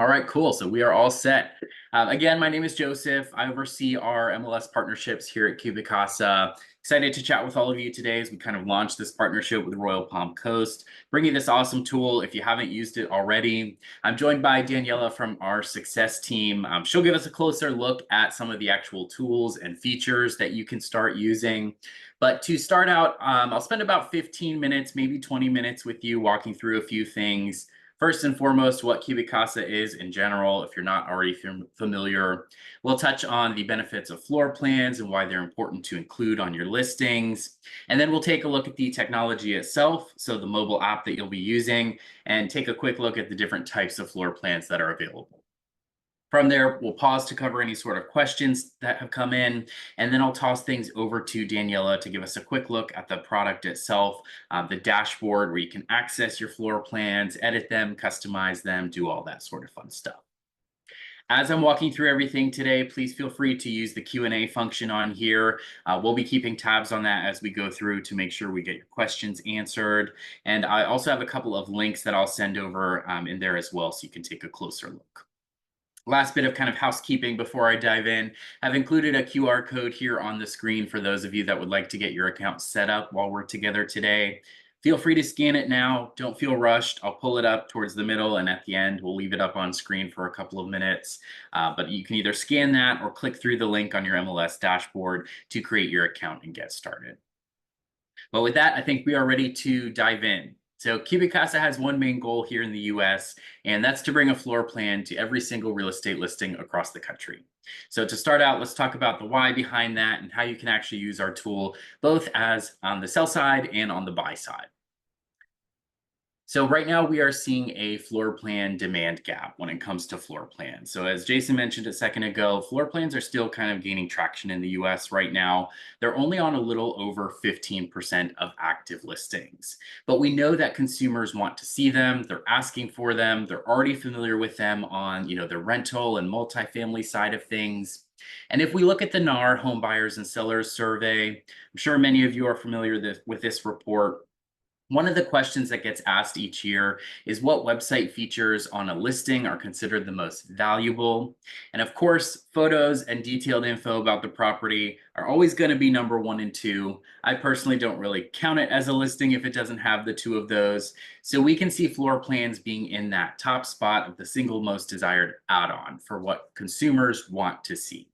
All right, cool. So we are all set. Again, my name is Joseph. I oversee our MLS partnerships here at Cubicasa. Excited to chat with all of you today as we kind of launch this partnership with Royal Palm Coast, bringing this awesome tool if you haven't used it already. I'm joined by Daniela from our success team. She'll give us a closer look at some of the actual tools and features that you can start using. But to start out, I'll spend about 15 minutes, maybe 20 minutes with you walking through a few things. First and foremost, what Cubicasa is in general, if you're not already familiar. We'll touch on the benefits of floor plans and why they're important to include on your listings. And then we'll take a look at the technology itself, so the mobile app that you'll be using, and take a quick look at the different types of floor plans that are available. From there, we'll pause to cover any sort of questions that have come in, and then I'll toss things over to Daniela to give us a quick look at the product itself, the dashboard where you can access your floor plans, edit them, customize them, do all that sort of fun stuff. As I'm walking through everything today, please feel free to use the Q&A function on here. We'll be keeping tabs on that as we go through to make sure we get your questions answered. And I also have a couple of links that I'll send over in there as well, so you can take a closer look. Last bit of kind of housekeeping before I dive in. I've included a QR code here on the screen for those of you that would like to get your account set up while we're together today. Feel free to scan it now. Don't feel rushed. I'll pull it up towards the middle, and at the end, we'll leave it up on screen for a couple of minutes. But you can either scan that or click through the link on your MLS dashboard to create your account and get started. But with that, I think we are ready to dive in. So Cubicasa has one main goal here in the US, and that's to bring a floor plan to every single real estate listing across the country. So to start out, let's talk about the why behind that and how you can actually use our tool both as on the sell side and on the buy side. So right now we are seeing a floor plan demand gap when it comes to floor plans. So as Jason mentioned a second ago, floor plans are still kind of gaining traction in the US right now. They're only on a little over 15% of active listings. But we know that consumers want to see them, they're asking for them, they're already familiar with them on, the rental and multifamily side of things. And if we look at the NAR Home Buyers and Sellers Survey, I'm sure many of you are familiar with this report. One of the questions that gets asked each year is what website features on a listing are considered the most valuable. And of course, photos and detailed info about the property are always going to be number 1 and 2. I personally don't really count it as a listing if it doesn't have the 2 of those. So we can see floor plans being in that top spot of the single most desired add-on for what consumers want to see.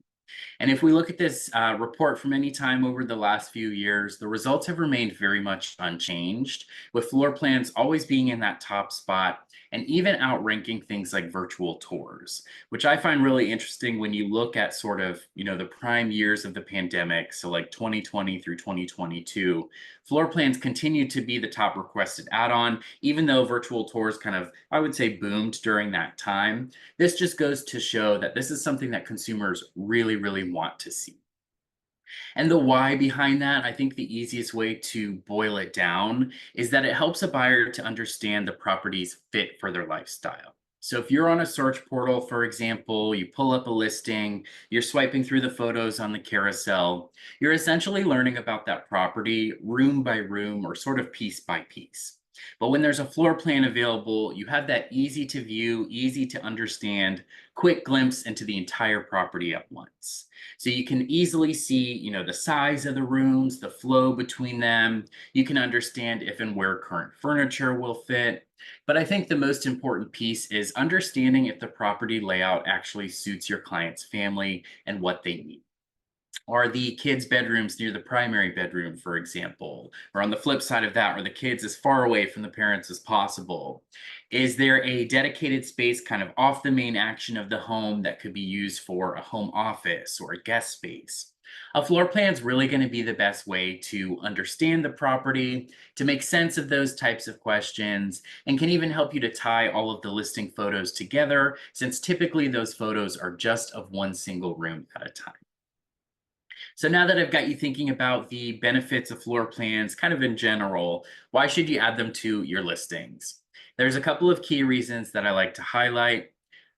And if we look at this report from any time over the last few years, the results have remained very much unchanged, with floor plans always being in that top spot and even outranking things like virtual tours, which I find really interesting when you look at sort of, the prime years of the pandemic. So like 2020 through 2022, floor plans continue to be the top requested add-on, even though virtual tours kind of, I would say, boomed during that time. This just goes to show that this is something that consumers really, really want to see. And the why behind that, I think the easiest way to boil it down is that it helps a buyer to understand the property's fit for their lifestyle. So if you're on a search portal, for example, you pull up a listing, you're swiping through the photos on the carousel, you're essentially learning about that property room by room or sort of piece by piece. But when there's a floor plan available, you have that easy to view, easy to understand, quick glimpse into the entire property at once. So you can easily see, the size of the rooms, the flow between them. You can understand if and where current furniture will fit. But I think the most important piece is understanding if the property layout actually suits your client's family and what they need. Are the kids' bedrooms near the primary bedroom, for example? Or on the flip side of that, are the kids as far away from the parents as possible? Is there a dedicated space kind of off the main action of the home that could be used for a home office or a guest space? A floor plan is really going to be the best way to understand the property, to make sense of those types of questions, and can even help you to tie all of the listing photos together, since typically those photos are just of one single room at a time. So now that I've got you thinking about the benefits of floor plans kind of in general, why should you add them to your listings? There's a couple of key reasons that I like to highlight.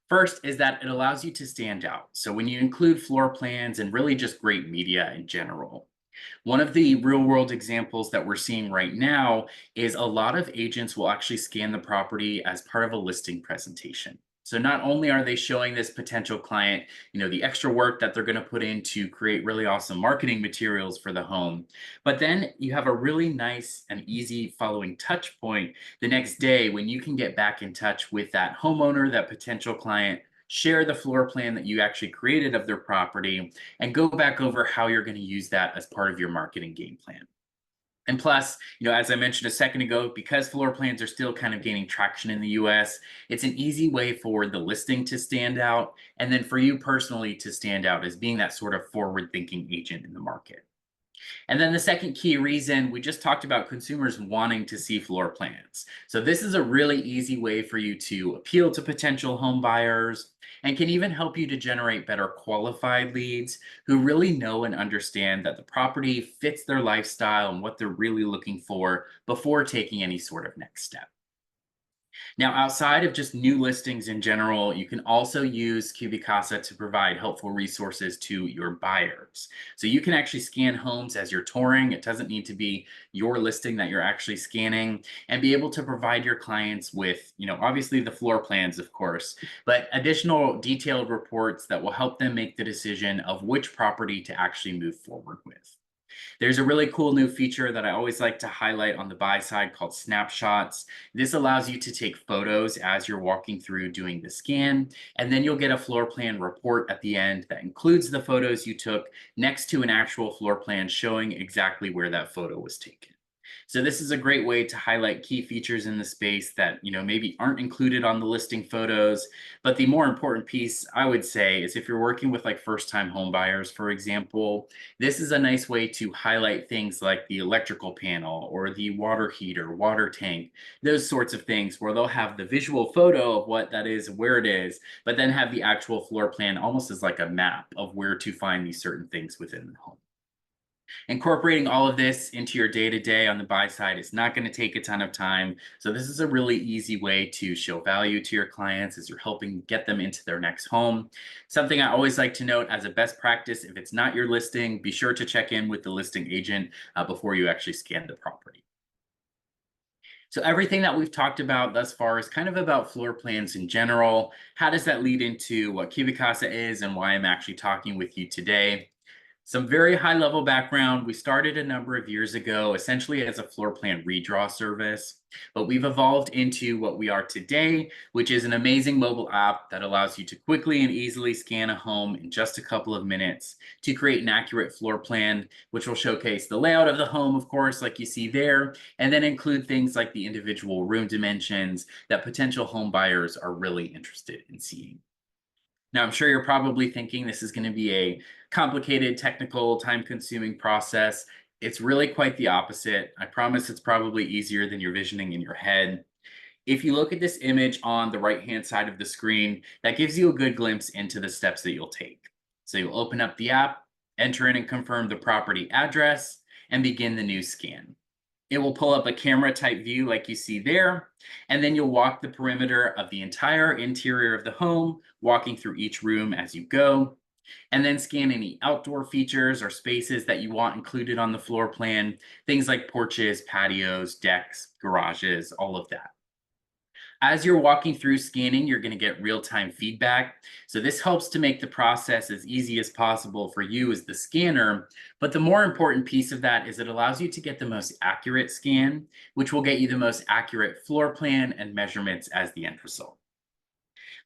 First is that it allows you to stand out. So when you include floor plans and really just great media in general. One of the real world examples that we're seeing right now is a lot of agents will actually scan the property as part of a listing presentation. So not only are they showing this potential client, the extra work that they're going to put in to create really awesome marketing materials for the home, but then you have a really nice and easy following touch point the next day when you can get back in touch with that homeowner, that potential client, share the floor plan that you actually created of their property, and go back over how you're going to use that as part of your marketing game plan. And plus, as I mentioned a second ago, because floor plans are still kind of gaining traction in the US, it's an easy way for the listing to stand out. And then for you personally to stand out as being that sort of forward thinking agent in the market. And then the second key reason, we just talked about consumers wanting to see floor plans. So this is a really easy way for you to appeal to potential home buyers and can even help you to generate better qualified leads who really know and understand that the property fits their lifestyle and what they're really looking for before taking any sort of next step. Now, outside of just new listings in general, you can also use Cubicasa to provide helpful resources to your buyers. So you can actually scan homes as you're touring. It doesn't need to be your listing that you're actually scanning, and be able to provide your clients with, obviously the floor plans, of course, but additional detailed reports that will help them make the decision of which property to actually move forward with. There's a really cool new feature that I always like to highlight on the buy side called snapshots. This allows you to take photos as you're walking through doing the scan, and then you'll get a floor plan report at the end that includes the photos you took next to an actual floor plan showing exactly where that photo was taken. So this is a great way to highlight key features in the space that, maybe aren't included on the listing photos. But the more important piece, I would say, is if you're working with like first-time home buyers, for example, this is a nice way to highlight things like the electrical panel or the water heater, water tank, those sorts of things where they'll have the visual photo of what that is, where it is, but then have the actual floor plan almost as like a map of where to find these certain things within the home. Incorporating all of this into your day to day on the buy side is not going to take a ton of time. So, this is a really easy way to show value to your clients as you're helping get them into their next home. Something I always like to note as a best practice, if it's not your listing, be sure to check in with the listing agent before you actually scan the property. So, everything that we've talked about thus far is kind of about floor plans in general. How does that lead into what Cubicasa is and why I'm actually talking with you today? Some very high level background. We started a number of years ago, essentially as a floor plan redraw service, but we've evolved into what we are today, which is an amazing mobile app that allows you to quickly and easily scan a home in just a couple of minutes to create an accurate floor plan, which will showcase the layout of the home, of course, like you see there, and then include things like the individual room dimensions that potential home buyers are really interested in seeing. Now, I'm sure you're probably thinking this is going to be a complicated, technical, time consuming process. It's really quite the opposite. I promise it's probably easier than you're visioning in your head. If you look at this image on the right-hand side of the screen, that gives you a good glimpse into the steps that you'll take. So you'll open up the app, enter in and confirm the property address, and begin the new scan. It will pull up a camera type view like you see there, and then you'll walk the perimeter of the entire interior of the home, walking through each room as you go, and then scan any outdoor features or spaces that you want included on the floor plan, things like porches, patios, decks, garages, all of that. As you're walking through scanning, you're going to get real-time feedback. So this helps to make the process as easy as possible for you as the scanner. But the more important piece of that is it allows you to get the most accurate scan, which will get you the most accurate floor plan and measurements as the end result.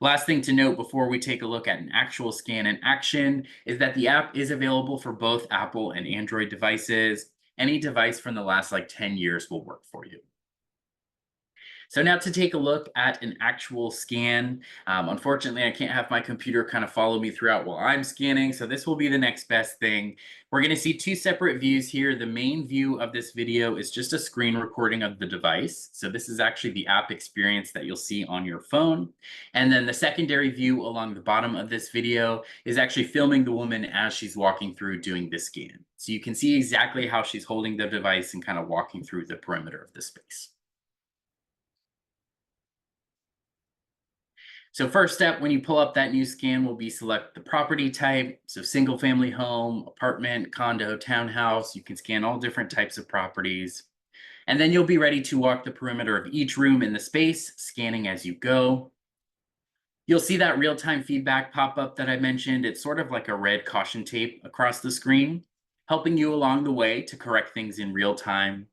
Last thing to note before we take a look at an actual scan in action is that the app is available for both Apple and Android devices. Any device from the last like 10 years will work for you. So now to take a look at an actual scan. Unfortunately, I can't have my computer kind of follow me throughout while I'm scanning, so this will be the next best thing. We're going to see two separate views here. The main view of this video is just a screen recording of the device. So this is actually the app experience that you'll see on your phone. And then the secondary view along the bottom of this video is actually filming the woman as she's walking through doing this scan. So you can see exactly how she's holding the device and kind of walking through the perimeter of the space. So first step, when you pull up that new scan will be select the property type. So single family home, apartment, condo, townhouse. You can scan all different types of properties. And then you'll be ready to walk the perimeter of each room in the space, scanning as you go. You'll see that real-time feedback pop up that I mentioned. It's sort of like a red caution tape across the screen, helping you along the way to correct things in real time.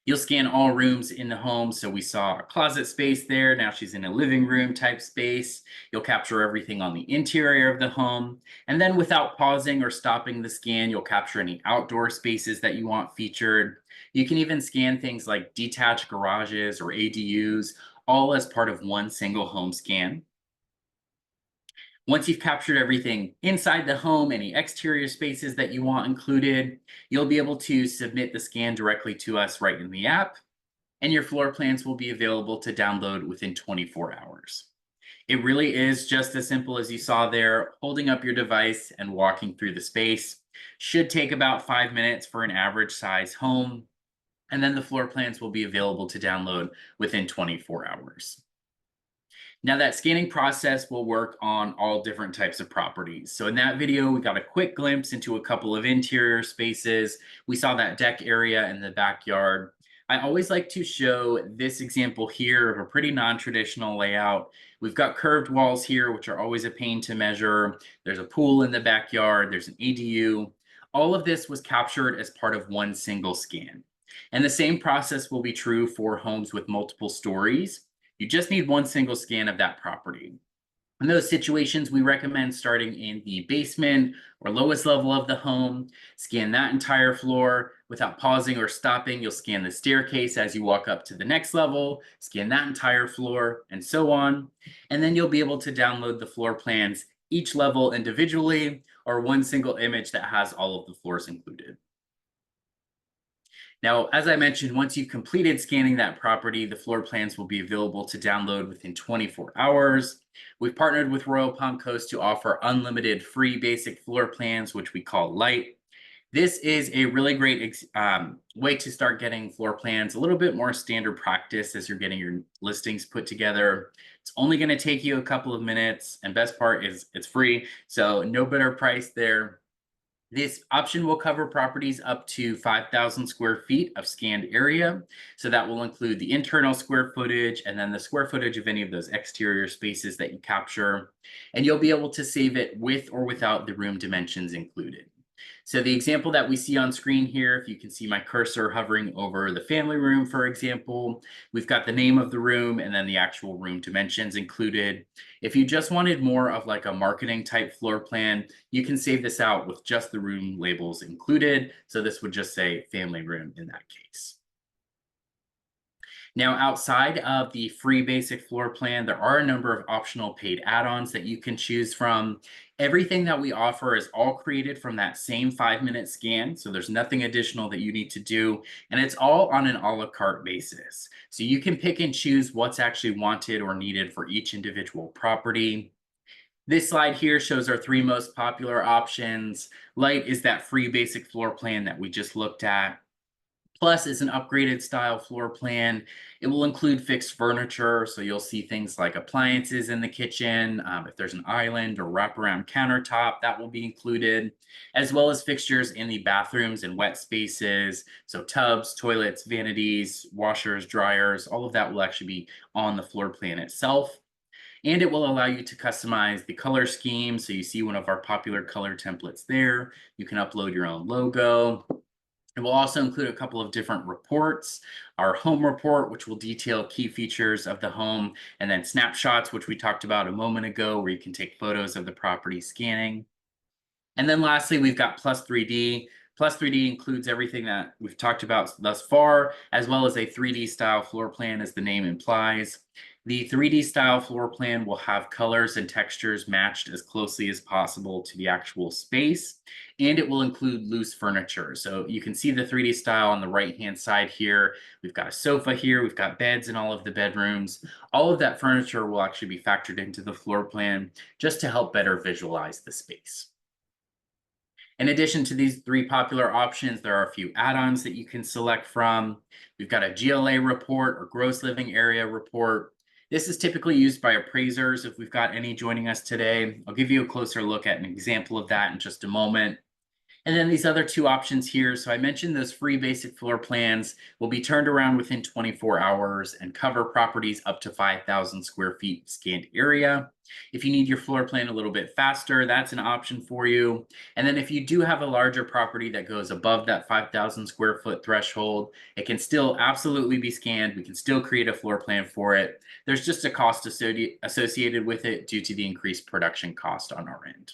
You'll scan all rooms in the home. So we saw a closet space there. Now she's in a living room type space. You'll capture everything on the interior of the home. And then without pausing or stopping the scan, you'll capture any outdoor spaces that you want featured. You can even scan things like detached garages or ADUs, all as part of one single home scan. Once you've captured everything inside the home, any exterior spaces that you want included, you'll be able to submit the scan directly to us right in the app, and your floor plans will be available to download within 24 hours. It really is just as simple as you saw there. Holding up your device and walking through the space should take about 5 minutes for an average size home, and then the floor plans will be available to download within 24 hours. Now that scanning process will work on all different types of properties. So in that video, we got a quick glimpse into a couple of interior spaces. We saw that deck area in the backyard. I always like to show this example here of a pretty non-traditional layout. We've got curved walls here, which are always a pain to measure. There's a pool in the backyard. There's an ADU. All of this was captured as part of one single scan. And the same process will be true for homes with multiple stories. You just need one single scan of that property. In those situations, we recommend starting in the basement or lowest level of the home. Scan that entire floor without pausing or stopping. You'll scan the staircase as you walk up to the next level, scan that entire floor, and so on. And then you'll be able to download the floor plans, each level individually, or one single image that has all of the floors included. Now, as I mentioned, once you've completed scanning that property, the floor plans will be available to download within 24 hours. We've partnered with Royal Palm Coast to offer unlimited free basic floor plans, which we call Light. This is a really great way to start getting floor plans, a little bit more standard practice as you're getting your listings put together. It's only going to take you a couple of minutes, and best part is it's free, so no better price there. This option will cover properties up to 5,000 square feet of scanned area. So that will include the internal square footage and then the square footage of any of those exterior spaces that you capture. And you'll be able to save it with or without the room dimensions included. So the example that we see on screen here, if you can see my cursor hovering over the family room, for example, we've got the name of the room and then the actual room dimensions included. If you just wanted more of like a marketing type floor plan, you can save this out with just the room labels included. So this would just say family room in that case. Now, outside of the free basic floor plan, there are a number of optional paid add-ons that you can choose from. Everything that we offer is all created from that same 5-minute scan. So there's nothing additional that you need to do. And it's all on an a la carte basis. So you can pick and choose what's actually wanted or needed for each individual property. This slide here shows our 3 most popular options. Light is that free basic floor plan that we just looked at. Plus is an upgraded style floor plan. It will include fixed furniture, so you'll see things like appliances in the kitchen. If there's an island or wraparound countertop, that will be included, as well as fixtures in the bathrooms and wet spaces. So tubs, toilets, vanities, washers, dryers, all of that will actually be on the floor plan itself. And it will allow you to customize the color scheme. So you see one of our popular color templates there. You can upload your own logo. It will also include a couple of different reports. Our home report, which will detail key features of the home, and then snapshots, which we talked about a moment ago, where you can take photos of the property scanning. And then lastly, we've got Plus 3D. Plus 3D includes everything that we've talked about thus far, as well as a 3D style floor plan, as the name implies. The 3D style floor plan will have colors and textures matched as closely as possible to the actual space, and it will include loose furniture. So you can see the 3D style on the right-hand side here. We've got a sofa here, we've got beds in all of the bedrooms. All of that furniture will actually be factored into the floor plan just to help better visualize the space. In addition to these 3 popular options, there are a few add-ons that you can select from. We've got a GLA report or gross living area report. This is typically used by appraisers if we've got any joining us today. I'll give you a closer look at an example of that in just a moment. And then these other two options here. So I mentioned those free basic floor plans will be turned around within 24 hours and cover properties up to 5,000 square feet scanned area. If you need your floor plan a little bit faster, that's an option for you. And then if you do have a larger property that goes above that 5,000 square foot threshold, it can still absolutely be scanned. We can still create a floor plan for it. There's just a cost associated with it due to the increased production cost on our end.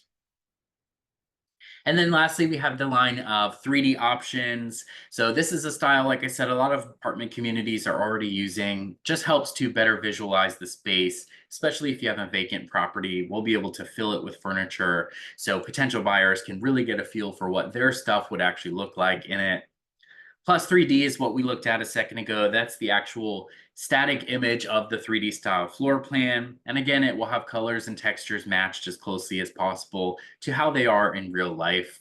And then lastly, we have the line of 3D options. So this is a style, like I said, a lot of apartment communities are already using. Just helps to better visualize the space, especially if you have a vacant property. We'll be able to fill it with furniture, so potential buyers can really get a feel for what their stuff would actually look like in it. Plus 3D is what we looked at a second ago. That's the actual static image of the 3D style floor plan. And again, it will have colors and textures matched as closely as possible to how they are in real life.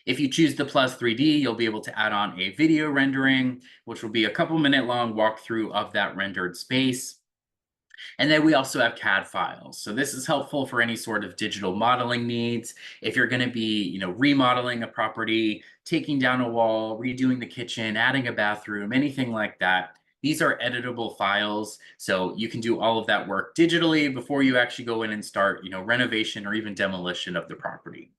If you choose the plus 3D, you'll be able to add on a video rendering, which will be a couple minute long walkthrough of that rendered space. And then we also have CAD files. So this is helpful for any sort of digital modeling needs. If you're going to be, remodeling a property, taking down a wall, redoing the kitchen, adding a bathroom, anything like that. These are editable files, so you can do all of that work digitally before you actually go in and start, renovation or even demolition of the property.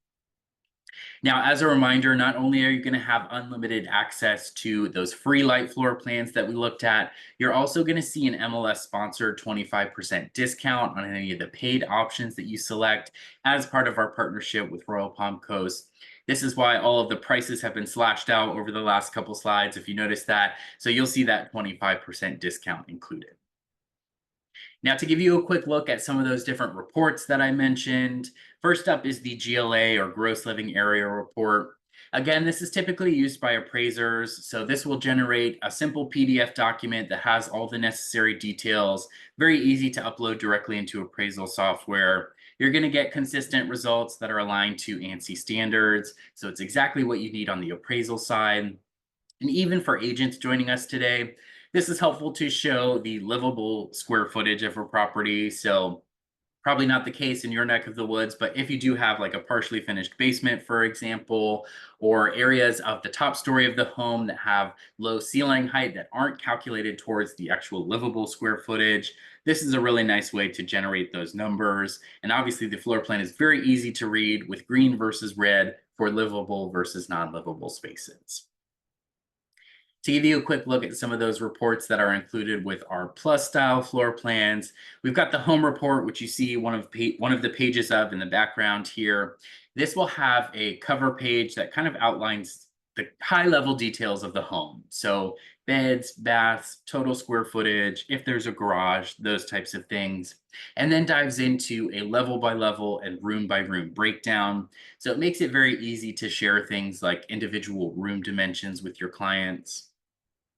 Now, as a reminder, not only are you going to have unlimited access to those free light floor plans that we looked at, you're also going to see an MLS sponsored 25% discount on any of the paid options that you select as part of our partnership with Royal Palm Coast. This is why all of the prices have been slashed out over the last couple slides, if you notice that. So you'll see that 25% discount included. Now, to give you a quick look at some of those different reports that I mentioned, first up is the GLA or Gross Living Area report. Again, this is typically used by appraisers, so this will generate a simple PDF document that has all the necessary details, very easy to upload directly into appraisal software. You're going to get consistent results that are aligned to ANSI standards, so it's exactly what you need on the appraisal side. And even for agents joining us today, this is helpful to show the livable square footage of a property. So probably not the case in your neck of the woods, but if you do have like a partially finished basement, for example, or areas of the top story of the home that have low ceiling height that aren't calculated towards the actual livable square footage, this is a really nice way to generate those numbers. And obviously the floor plan is very easy to read with green versus red for livable versus non-livable spaces. To give you a quick look at some of those reports that are included with our plus style floor plans, we've got the home report, which you see one of the pages of in the background here. This will have a cover page that kind of outlines the high level details of the home. So beds, baths, total square footage, if there's a garage, those types of things. And then dives into a level by level and room by room breakdown. So it makes it very easy to share things like individual room dimensions with your clients.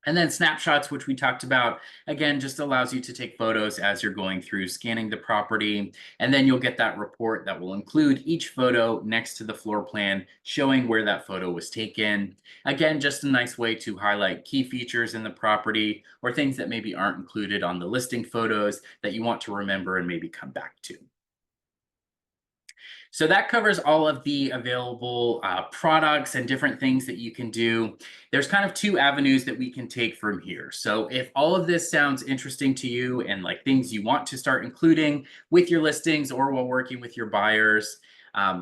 And then snapshots, which we talked about, again, just allows you to take photos as you're going through scanning the property. And then you'll get that report that will include each photo next to the floor plan, showing where that photo was taken. Again, just a nice way to highlight key features in the property or things that maybe aren't included on the listing photos that you want to remember and maybe come back to. So that covers all of the available products and different things that you can do. There's kind of two avenues that we can take from here. So if all of this sounds interesting to you and like things you want to start including with your listings or while working with your buyers,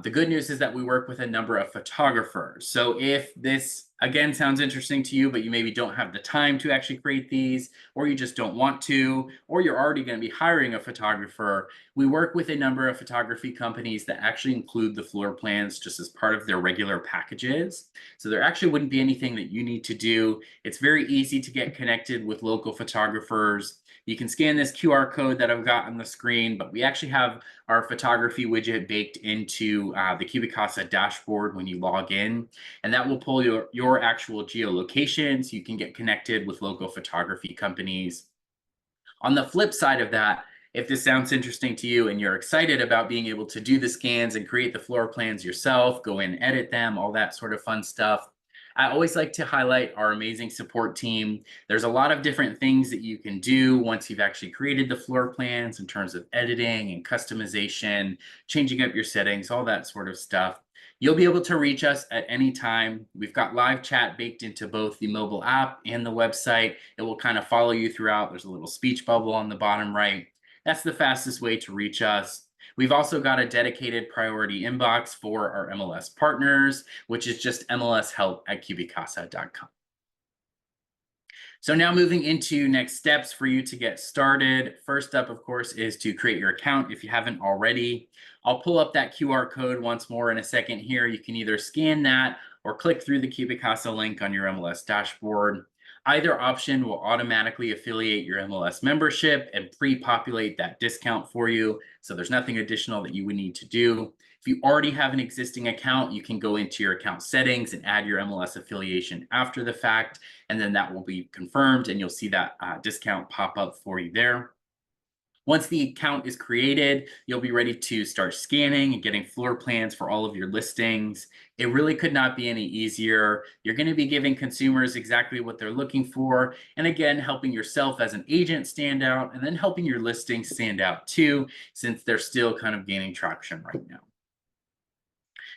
the good news is that we work with a number of photographers. So if this again sounds interesting to you, but you maybe don't have the time to actually create these, or you just don't want to, or you're already going to be hiring a photographer, we work with a number of photography companies that actually include the floor plans just as part of their regular packages. So there actually wouldn't be anything that you need to do. It's very easy to get connected with local photographers. You can scan this QR code that I've got on the screen, but we actually have our photography widget baked into the Cubicasa dashboard when you log in, and that will pull your actual geolocation so you can get connected with local photography companies. On the flip side of that, if this sounds interesting to you and you're excited about being able to do the scans and create the floor plans yourself, go in, edit them, all that sort of fun stuff, I always like to highlight our amazing support team. There's a lot of different things that you can do once you've actually created the floor plans in terms of editing and customization, changing up your settings, all that sort of stuff. You'll be able to reach us at any time. We've got live chat baked into both the mobile app and the website. It will kind of follow you throughout. There's a little speech bubble on the bottom right. That's the fastest way to reach us. We've also got a dedicated priority inbox for our MLS partners, which is just mlshelp@cubicasa.com. So now moving into next steps for you to get started. First up, of course, is to create your account if you haven't already. I'll pull up that QR code once more in a second here. You can either scan that or click through the Cubicasa link on your MLS dashboard. Either option will automatically affiliate your MLS membership and pre-populate that discount for you. So there's nothing additional that you would need to do. If you already have an existing account, you can go into your account settings and add your MLS affiliation after the fact, and then that will be confirmed and you'll see that discount pop up for you there. Once the account is created, you'll be ready to start scanning and getting floor plans for all of your listings. It really could not be any easier. You're going to be giving consumers exactly what they're looking for. And again, helping yourself as an agent stand out, and then helping your listings stand out too, since they're still kind of gaining traction right now.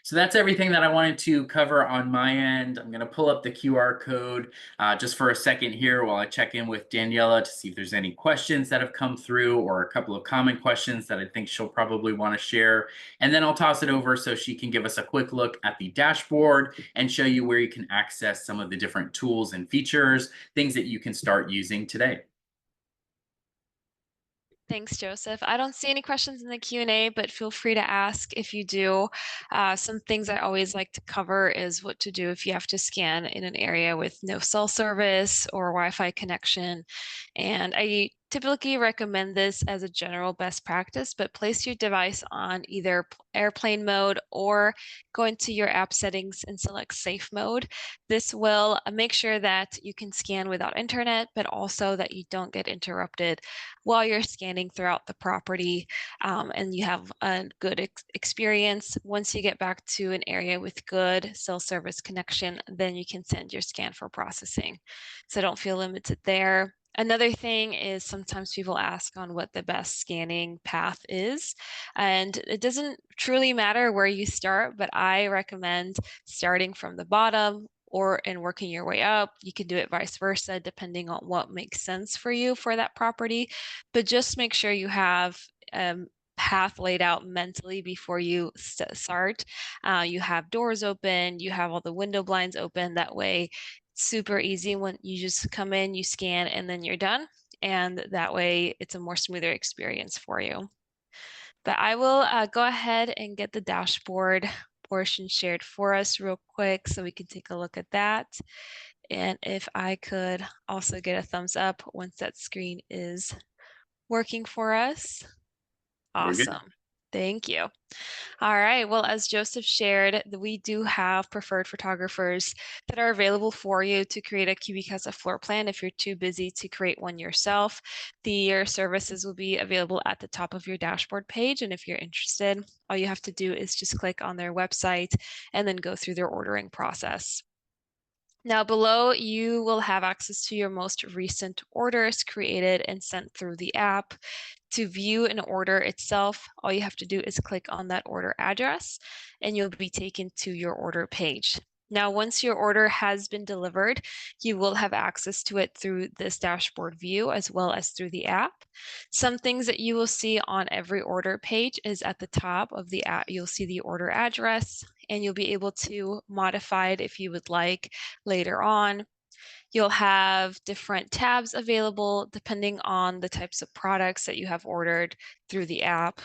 So that's everything that I wanted to cover on my end. I'm going to pull up the QR code just for a second here while I check in with Daniela to see if there's any questions that have come through, or a couple of common questions that I think she'll probably want to share. And then I'll toss it over so she can give us a quick look at the dashboard and show you where you can access some of the different tools and features, things that you can start using today. Thanks, Joseph. I don't see any questions in the Q&A, but feel free to ask if you do. Some things I always like to cover is what to do if you have to scan in an area with no cell service or Wi-Fi connection. And I typically recommend this as a general best practice, but place your device on either airplane mode or go into your app settings and select safe mode. This will make sure that you can scan without internet, but also that you don't get interrupted while you're scanning throughout the property, and you have a good experience. Once you get back to an area with good cell service connection, then you can send your scan for processing. So don't feel limited there. Another thing is sometimes people ask on what the best scanning path is, and it doesn't truly matter where you start, but I recommend starting from the bottom and working your way up. You can do it vice versa, depending on what makes sense for you for that property. But just make sure you have path laid out mentally before you start. You have doors open, you have all the window blinds open. That way, super easy when you just come in, you scan, and then you're done. And that way, it's a more smoother experience for you. But I will go ahead and get the dashboard portion shared for us real quick so we can take a look at that. And if I could also get a thumbs up once that screen is working for us. We're good. Awesome. Thank you. All right. Well, as Joseph shared, we do have preferred photographers that are available for you to create a Cubicasa floor plan if you're too busy to create one yourself. Your services will be available at the top of your dashboard page. And if you're interested, all you have to do is just click on their website and then go through their ordering process. Now below, you will have access to your most recent orders created and sent through the app. To view an order itself, all you have to do is click on that order address and you'll be taken to your order page. Now, once your order has been delivered, you will have access to it through this dashboard view as well as through the app. Some things that you will see on every order page is at the top of the app, you'll see the order address and you'll be able to modify it if you would like later on. You'll have different tabs available depending on the types of products that you have ordered through the app.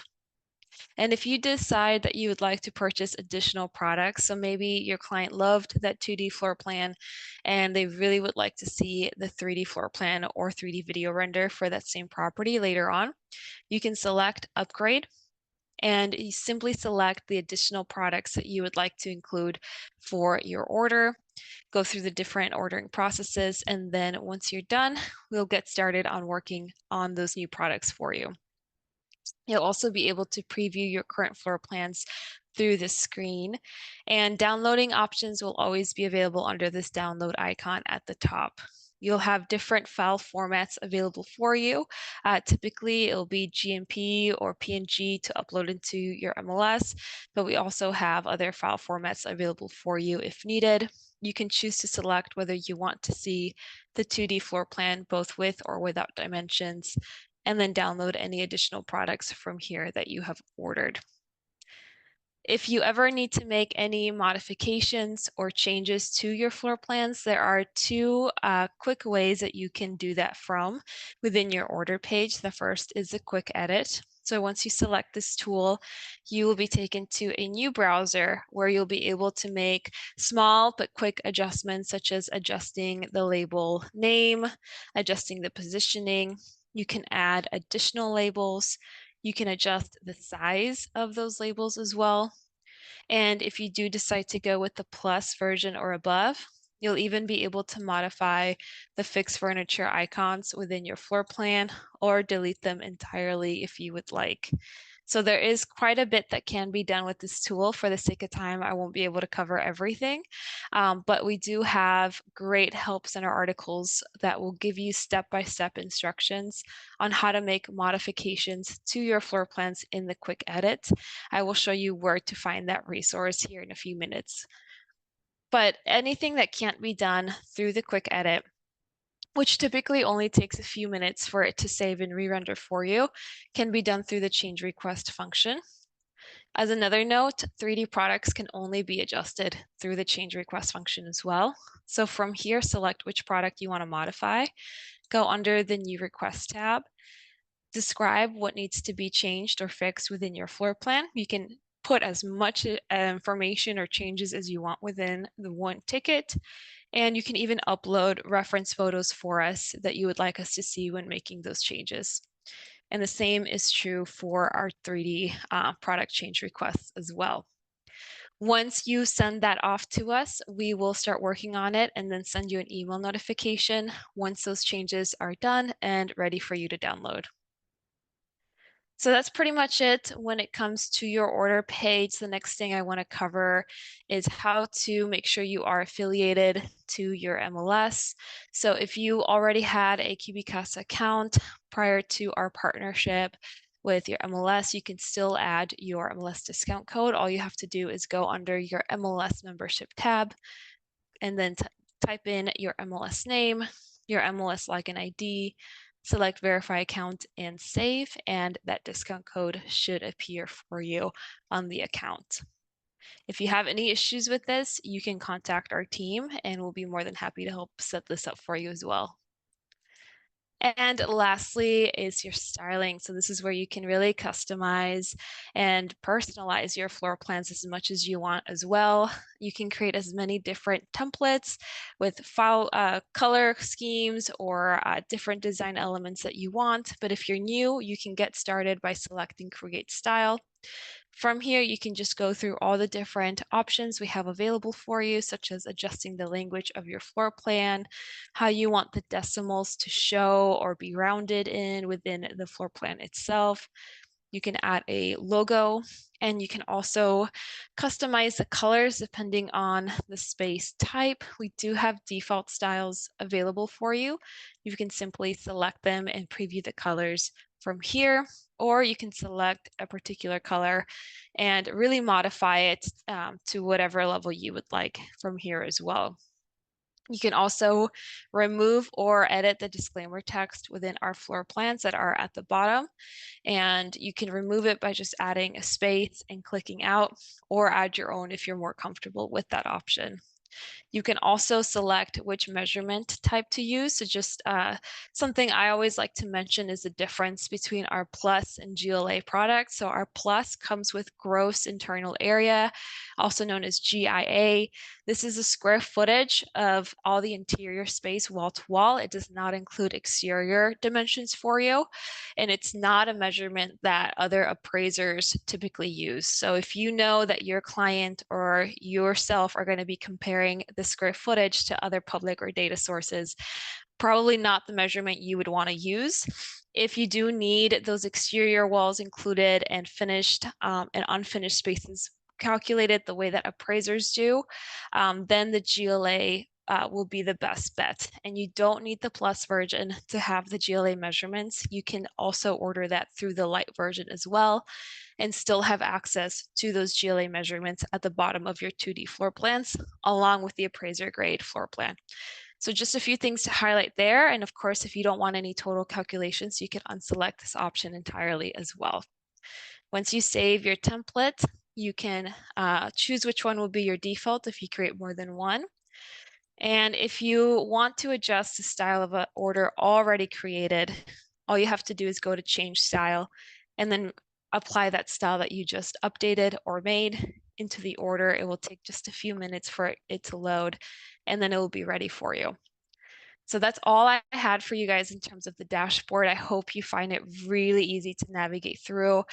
And if you decide that you would like to purchase additional products, so maybe your client loved that 2D floor plan and they really would like to see the 3D floor plan or 3D video render for that same property later on, you can select upgrade and you simply select the additional products that you would like to include for your order, go through the different ordering processes, and then once you're done, we'll get started on working on those new products for you. You'll also be able to preview your current floor plans through this screen, and downloading options will always be available under this download icon at the top. You'll have different file formats available for you. Typically, it'll be GMP or PNG to upload into your MLS, but we also have other file formats available for you if needed. You can choose to select whether you want to see the 2D floor plan both with or without dimensions, and then download any additional products from here that you have ordered. If you ever need to make any modifications or changes to your floor plans, there are two quick ways that you can do that from within your order page. The first is a quick edit. So once you select this tool, you will be taken to a new browser where you'll be able to make small but quick adjustments, such as adjusting the label name, adjusting the positioning. You can add additional labels. You can adjust the size of those labels as well. And if you do decide to go with the plus version or above, you'll even be able to modify the fixed furniture icons within your floor plan or delete them entirely if you would like. So there is quite a bit that can be done with this tool. For the sake of time, I won't be able to cover everything, but we do have great help center articles that will give you step-by-step instructions on how to make modifications to your floor plans in the quick edit. I will show you where to find that resource here in a few minutes. But anything that can't be done through the quick edit, which typically only takes a few minutes for it to save and re-render for you, can be done through the change request function. As another note, 3D products can only be adjusted through the change request function as well. So from here, select which product you want to modify, go under the new request tab, describe what needs to be changed or fixed within your floor plan. You can put as much information or changes as you want within the one ticket. And you can even upload reference photos for us that you would like us to see when making those changes. And the same is true for our 3D product change requests as well. Once you send that off to us, we will start working on it and then send you an email notification once those changes are done and ready for you to download. So that's pretty much it when it comes to your order page. The next thing I want to cover is how to make sure you are affiliated to your MLS. So if you already had a Cubicasa account prior to our partnership with your MLS, you can still add your MLS discount code. All you have to do is go under your MLS membership tab and then type in your MLS name, your MLS login ID, select verify account and save, and that discount code should appear for you on the account. If you have any issues with this, you can contact our team and we'll be more than happy to help set this up for you as well. And lastly is your styling. So this is where you can really customize and personalize your floor plans as much as you want as well. You can create as many different templates with file color schemes or different design elements that you want. But if you're new, you can get started by selecting Create Style. From here, you can just go through all the different options we have available for you, such as adjusting the language of your floor plan, how you want the decimals to show or be rounded in within the floor plan itself. You can add a logo, and you can also customize the colors depending on the space type. We do have default styles available for you. You can simply select them and preview the colors from here, or you can select a particular color and really modify it to whatever level you would like from here as well. You can also remove or edit the disclaimer text within our floor plans that are at the bottom. And you can remove it by just adding a space and clicking out, or add your own if you're more comfortable with that option. You can also select which measurement type to use. So just something I always like to mention is the difference between our Plus and GLA products. So our Plus comes with gross internal area, also known as GIA. This is the square footage of all the interior space wall to wall. It does not include exterior dimensions for you, and it's not a measurement that other appraisers typically use. So if you know that your client or yourself are going to be comparing the square footage to other public or data sources, probably not the measurement you would want to use. If you do need those exterior walls included and finished and unfinished spaces calculated the way that appraisers do, then the GLA will be the best bet. And you don't need the plus version to have the GLA measurements. You can also order that through the light version as well and still have access to those GLA measurements at the bottom of your 2D floor plans, along with the appraiser grade floor plan. So just a few things to highlight there. And of course, if you don't want any total calculations, you can unselect this option entirely as well. Once you save your template, you can choose which one will be your default if you create more than one. And if you want to adjust the style of an order already created, all you have to do is go to change style and then apply that style that you just updated or made into the order. It will take just a few minutes for it to load, and then it will be ready for you. So that's all I had for you guys in terms of the dashboard. I hope you find it really easy to navigate through.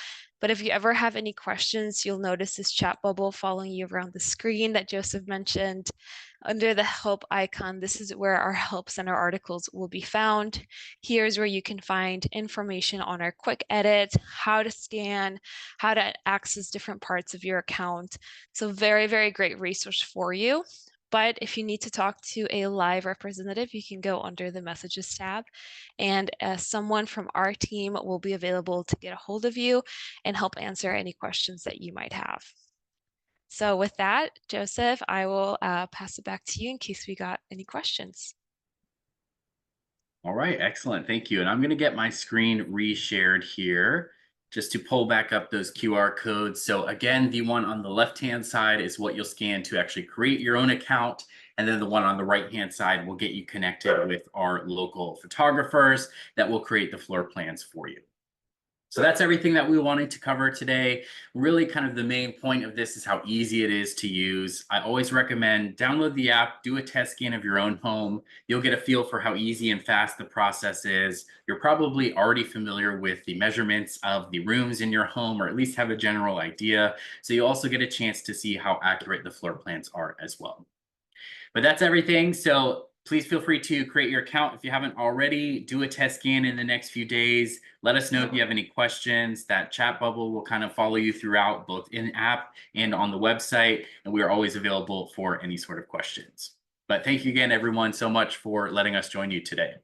But if you ever have any questions, you'll notice this chat bubble following you around the screen that Joseph mentioned. Under the help icon, this is where our help center articles will be found. Here's where you can find information on our quick edit, how to scan, how to access different parts of your account. So very, very great resource for you. But if you need to talk to a live representative, you can go under the messages tab, and someone from our team will be available to get a hold of you and help answer any questions that you might have. So with that, Joseph, I will pass it back to you in case we got any questions. All right, excellent. Thank you. And I'm going to get my screen reshared here just to pull back up those QR codes. So again, the one on the left-hand side is what you'll scan to actually create your own account. And then the one on the right-hand side will get you connected with our local photographers that will create the floor plans for you. So that's everything that we wanted to cover today. Really kind of the main point of this is how easy it is to use. I always recommend download the app, do a test scan of your own home. You'll get a feel for how easy and fast the process is. You're probably already familiar with the measurements of the rooms in your home, or at least have a general idea. So you also get a chance to see how accurate the floor plans are as well. But that's everything. So please feel free to create your account if you haven't already. Do a test scan in the next few days. Let us know if you have any questions. That chat bubble will kind of follow you throughout, both in app and on the website. And we are always available for any sort of questions. But thank you again, everyone, so much for letting us join you today.